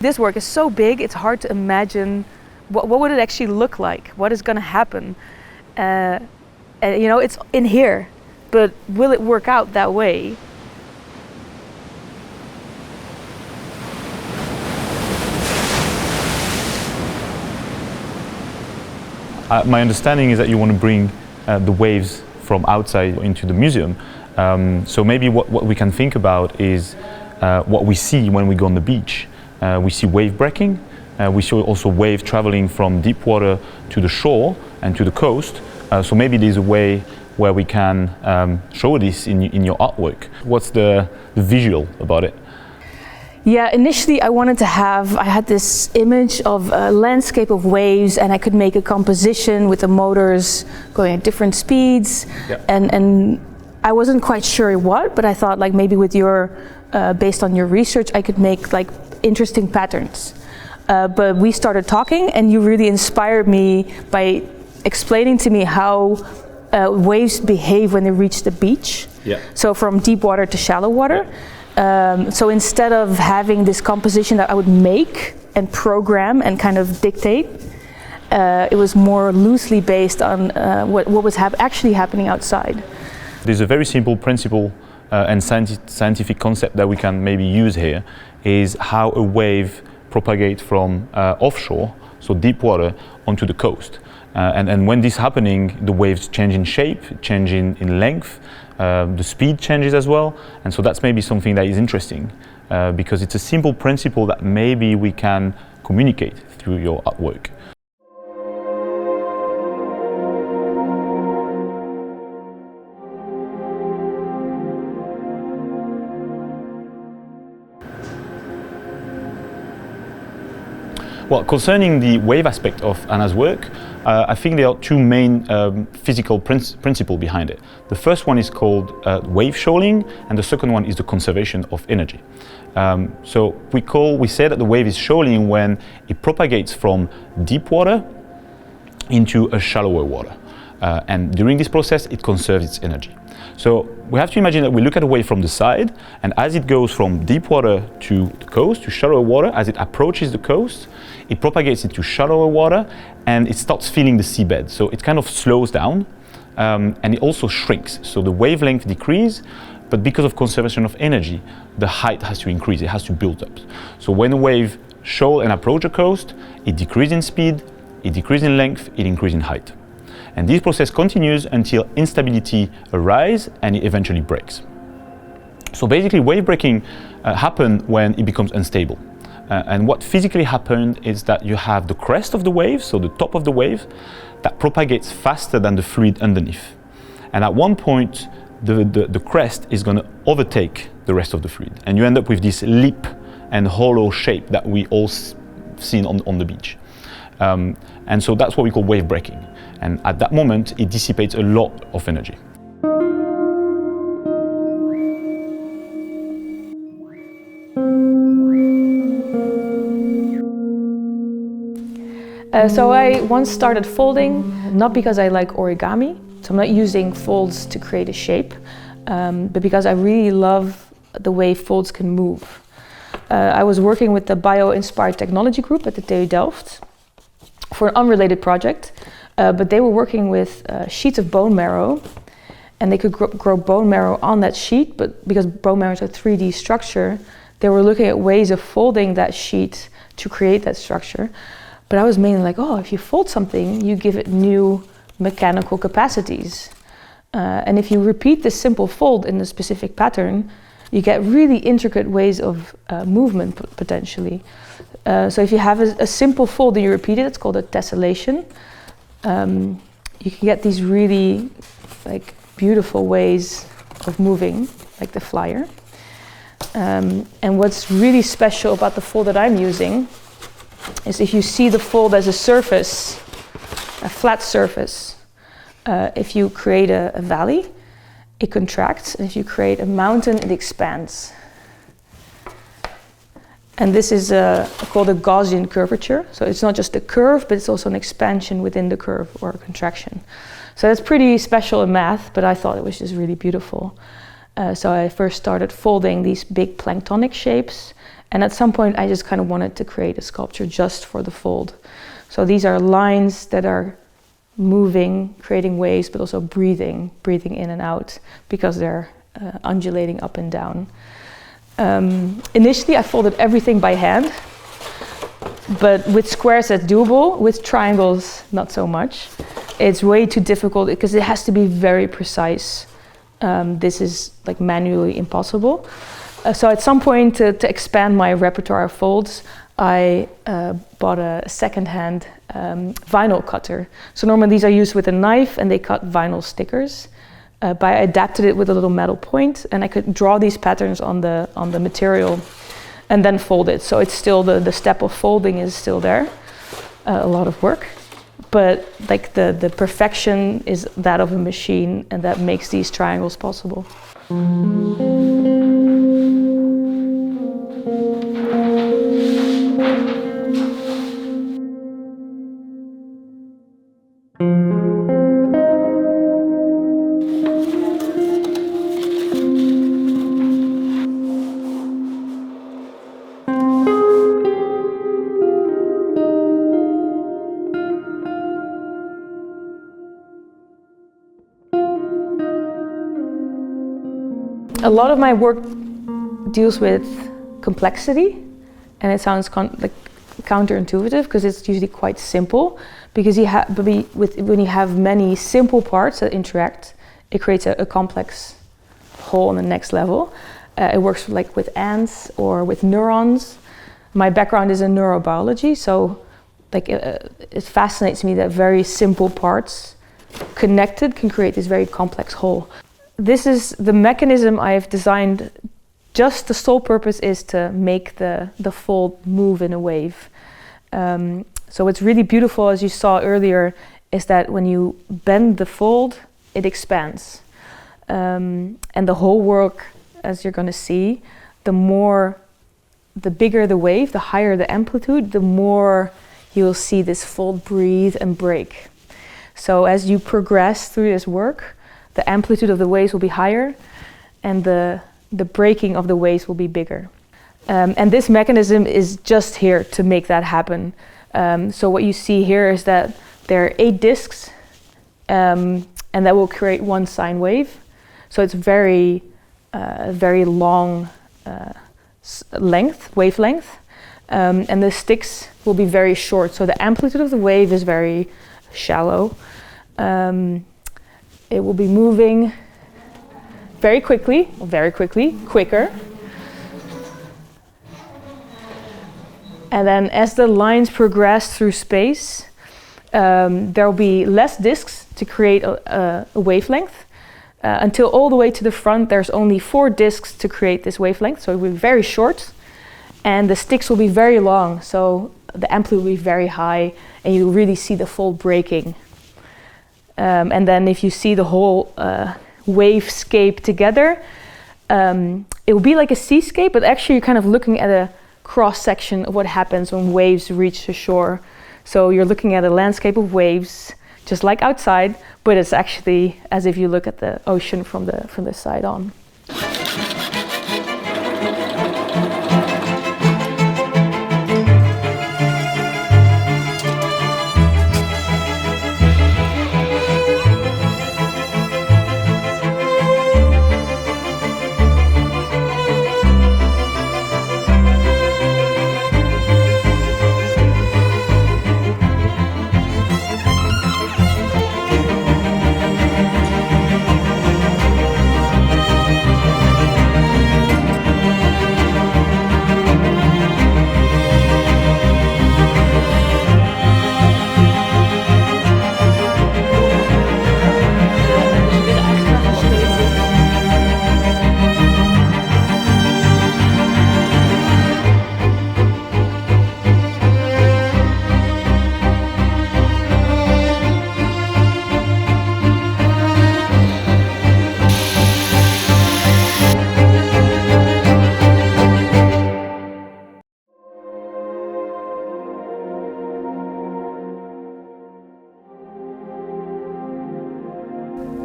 This work is so big, it's hard to imagine what would it actually look like? What is going to happen? And, you know, it's in here, but will it work out that way? My understanding is that you want to bring the waves from outside into the museum. So maybe what we can think about is what we see when we go on the beach. We see wave breaking. We see also wave traveling from deep water to the shore and to the coast. So maybe there's a way where we can show this in your artwork. What's the visual about it? Yeah, initially I had this image of a landscape of waves, and I could make a composition with the motors going at different speeds. Yeah. And I wasn't quite sure what, but I thought like maybe with your, based on your research, I could make like interesting patterns. But we started talking, and you really inspired me by explaining to me how waves behave when they reach the beach. Yeah. So from deep water to shallow water. Yeah. So instead of having this composition that I would make and program and kind of dictate, it was more loosely based on what was actually happening outside. There's a very simple principle and scientific concept that we can maybe use here, is how a wave propagates from offshore, so deep water, onto the coast. And when this is happening, the waves change in shape, change in length, the speed changes as well, and so that's maybe something that is interesting because it's a simple principle that maybe we can communicate through your artwork. Well, concerning the wave aspect of Ana's work, I think there are two main physical principles behind it. The first one is called wave shoaling, and the second one is the conservation of energy. So we say that the wave is shoaling when it propagates from deep water into a shallower water. And during this process, it conserves its energy. So we have to imagine that we look at a wave from the side, and as it goes from deep water to the coast, to shallower water, as it approaches the coast, it propagates into shallower water, and it starts filling the seabed. So it kind of slows down, and it also shrinks. So the wavelength decreases, but because of conservation of energy, the height has to increase, it has to build up. So when a wave shoals and approaches the coast, it decreases in speed, it decreases in length, it increases in height. And this process continues until instability arises and it eventually breaks. So basically wave breaking happens when it becomes unstable. And what physically happened is that you have the crest of the wave, so the top of the wave, that propagates faster than the fluid underneath. And at one point, the crest is going to overtake the rest of the fluid. And you end up with this lip and hollow shape that we all seen on the beach. And so that's what we call wave breaking. And at that moment, it dissipates a lot of energy. So I once started folding, not because I like origami, so I'm not using folds to create a shape, but because I really love the way folds can move. I was working with the bio-inspired technology group at the TU Delft for an unrelated project, but they were working with sheets of bone marrow, and they could grow bone marrow on that sheet, but because bone marrow is a 3D structure, they were looking at ways of folding that sheet to create that structure. But I was mainly like, oh, if you fold something, you give it new mechanical capacities. And if you repeat this simple fold in a specific pattern, you get really intricate ways of movement potentially. So if you have a simple fold and you repeat it, it's called a tessellation. You can get these really beautiful ways of moving, like the flyer. And what's really special about the fold that I'm using is if you see the fold as a surface, a flat surface, if you create a valley, it contracts, and if you create a mountain, it expands. And this is called a Gaussian curvature. So it's not just a curve, but it's also an expansion within the curve or a contraction. So that's pretty special in math, but I thought it was just really beautiful. So I first started folding these big planktonic shapes, And at some point I just kind of wanted to create a sculpture just for the fold. So these are lines that are moving, creating waves, but also breathing in and out because they're undulating up and down. Initially I folded everything by hand, but with squares that's doable, with triangles not so much. It's way too difficult because it has to be very precise. This is like manually impossible. So at some point to expand my repertoire of folds, I bought a second-hand vinyl cutter. So normally these are used with a knife and they cut vinyl stickers. But I adapted it with a little metal point and I could draw these patterns on the material and then fold it. So it's still the step of folding is still there. A lot of work. But like the perfection is that of a machine, and that makes these triangles possible. A lot of my work deals with complexity, and it sounds like counterintuitive because it's usually quite simple. Because when you have many simple parts that interact, it creates a complex whole on the next level. It works like with ants or with neurons. My background is in neurobiology, so like it fascinates me that very simple parts connected can create this very complex whole. This is the mechanism I've designed. Just the sole purpose is to make the fold move in a wave. So what's really beautiful, as you saw earlier, is that when you bend the fold, it expands. And the whole work, as you're going to see, the bigger the wave, the higher the amplitude, the more you'll see this fold breathe and break. So as you progress through this work, the amplitude of the waves will be higher and the breaking of the waves will be bigger. And this mechanism is just here to make that happen. So what you see here is that there are 8 discs and that will create one sine wave. So it's very long wavelength. And the sticks will be very short. So the amplitude of the wave is very shallow. It will be moving quicker. And then as the lines progress through space, there will be less discs to create a wavelength. Until all the way to the front, there's only 4 discs to create this wavelength, so it will be very short. And the sticks will be very long, so the amplitude will be very high, and you really see the fold breaking. And then if you see the whole wavescape together, it will be like a seascape, but actually you're kind of looking at a cross-section of what happens when waves reach the shore. So you're looking at a landscape of waves, just like outside, but it's actually as if you look at the ocean from the side on.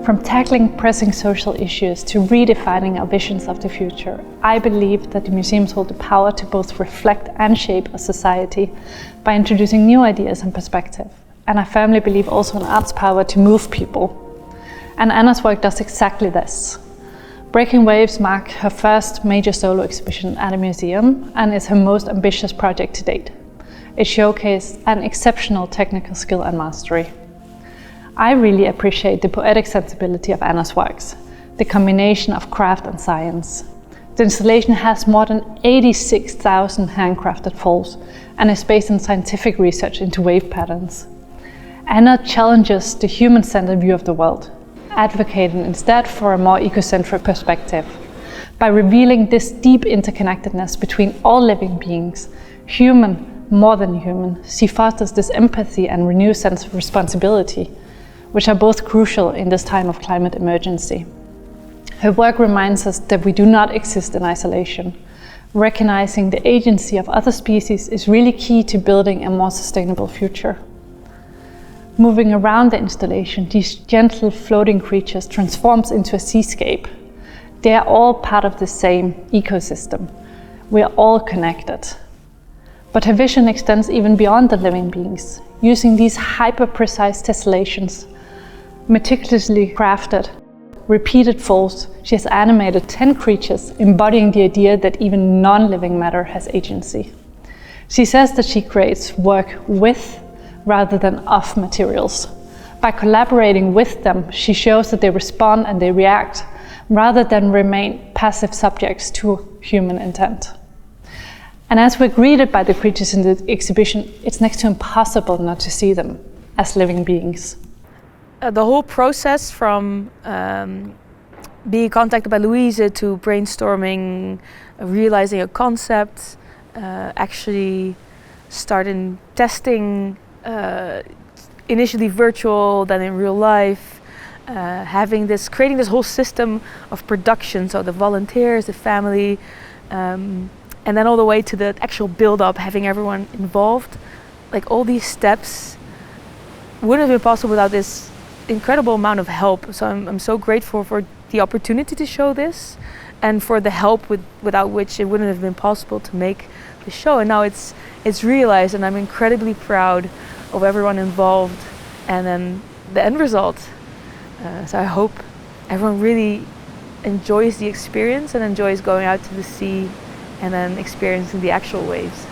From tackling pressing social issues to redefining our visions of the future, I believe that the museums hold the power to both reflect and shape a society by introducing new ideas and perspective. And I firmly believe also in art's power to move people. And Ana's work does exactly this. Breaking Waves marked her first major solo exhibition at a museum and is her most ambitious project to date. It showcased an exceptional technical skill and mastery. I really appreciate the poetic sensibility of Ana's works, the combination of craft and science. The installation has more than 86,000 handcrafted folds and is based on scientific research into wave patterns. Ana challenges the human-centered view of the world, advocating instead for a more ecocentric perspective. By revealing this deep interconnectedness between all living beings, human more than human, she fosters this empathy and renewed sense of responsibility, which are both crucial in this time of climate emergency. Her work reminds us that we do not exist in isolation. Recognizing the agency of other species is really key to building a more sustainable future. Moving around the installation, these gentle floating creatures transforms into a seascape. They are all part of the same ecosystem. We are all connected. But her vision extends even beyond the living beings. Using these hyper-precise tessellations, meticulously crafted, repeated folds, she has animated 10 creatures embodying the idea that even non-living matter has agency. She says that she creates work with rather than of materials. By collaborating with them, she shows that they respond and they react, rather than remain passive subjects to human intent. And as we're greeted by the creatures in the exhibition, it's next to impossible not to see them as living beings. The whole process from being contacted by Louise to brainstorming, realizing a concept, actually starting testing, initially virtual, then in real life, creating this whole system of production, so the volunteers, the family, and then all the way to the actual build-up, having everyone involved. Like all these steps wouldn't have been possible without this incredible amount of help. So I'm so grateful for the opportunity to show this and for the help without which it wouldn't have been possible to make the show. And now it's realized, and I'm incredibly proud of everyone involved and then the end result. So I hope everyone really enjoys the experience and enjoys going out to the sea and then experiencing the actual waves.